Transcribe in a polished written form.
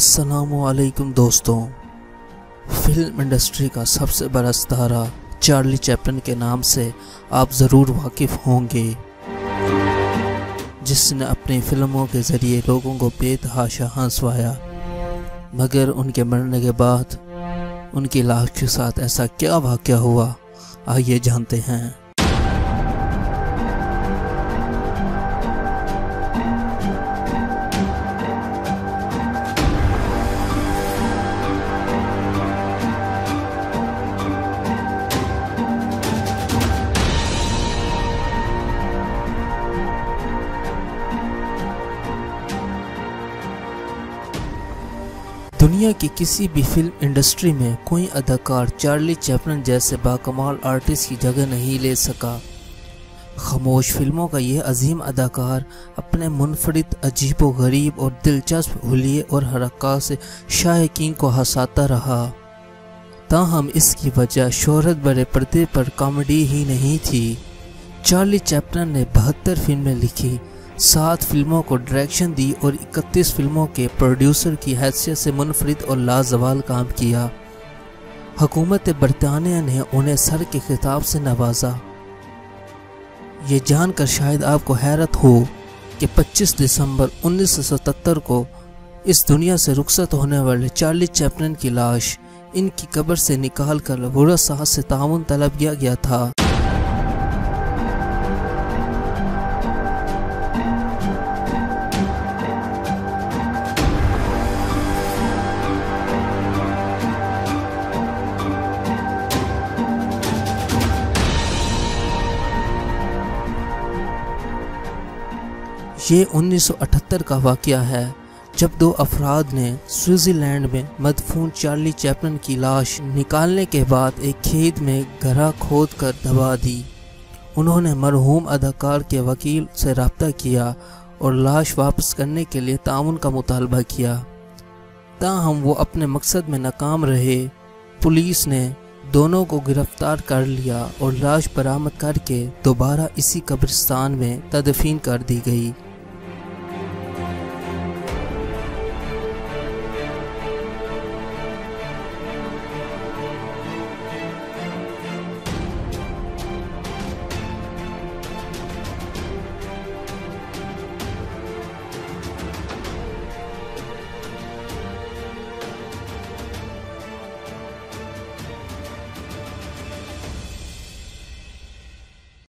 अस्सलामुअलैकुम दोस्तों। Film industry का सबसे बड़ा सितारा चार्ली चैपलिन के नाम से आप ज़रूर वाकिफ़ होंगे, जिसने अपनी फिल्मों के ज़रिए लोगों को बेतहाशा हंसवाया। मगर उनके मरने के बाद उनकी लाश के साथ ऐसा क्या वाक़या हुआ, आइए जानते हैं। दुनिया की किसी भी फिल्म इंडस्ट्री में कोई अदाकार चार्ली चैपलिन जैसे बाकमाल आर्टिस्ट की जगह नहीं ले सका। खामोश फिल्मों का यह अजीम अदाकार अपने मुनफरिद, अजीबो-गरीब और दिलचस्प हुलिये और हरकत से शायकीन को हंसाता रहा। ताहम इसकी वजह शोहरत बड़े पर्दे पर कॉमेडी ही नहीं थी। चार्ली चैपलिन ने 72 फिल्में लिखी, 7 फिल्मों को डायरेक्शन दी और 31 फिल्मों के प्रोड्यूसर की हैसियत से मुनफरिद और लाजवाल काम किया। हुकूमत बरतानिया ने उन्हें सर के खिताब से नवाजा। ये जानकर शायद आपको हैरत हो कि 25 दिसंबर 1977 को इस दुनिया से रुखसत होने वाले चार्ली चैपलिन की लाश इनकी कब्र से निकाल कर वुरसा से ताउन तलब किया गया था। ये 1978 का वाक़या है, जब 2 अफराद ने स्विट्ज़रलैंड में मदफून चार्ली चैपलिन की लाश निकालने के बाद एक खेत में गहरा खोद कर दबा दी। उन्होंने मरहूम अदाकार के वकील से रब्ता किया और लाश वापस करने के लिए ताउन का मुतालबा किया। ताहम वो अपने मकसद में नाकाम रहे। पुलिस ने दोनों को गिरफ्तार कर लिया और लाश बरामद करके दोबारा इसी कब्रिस्तान में तदफीन कर दी गई।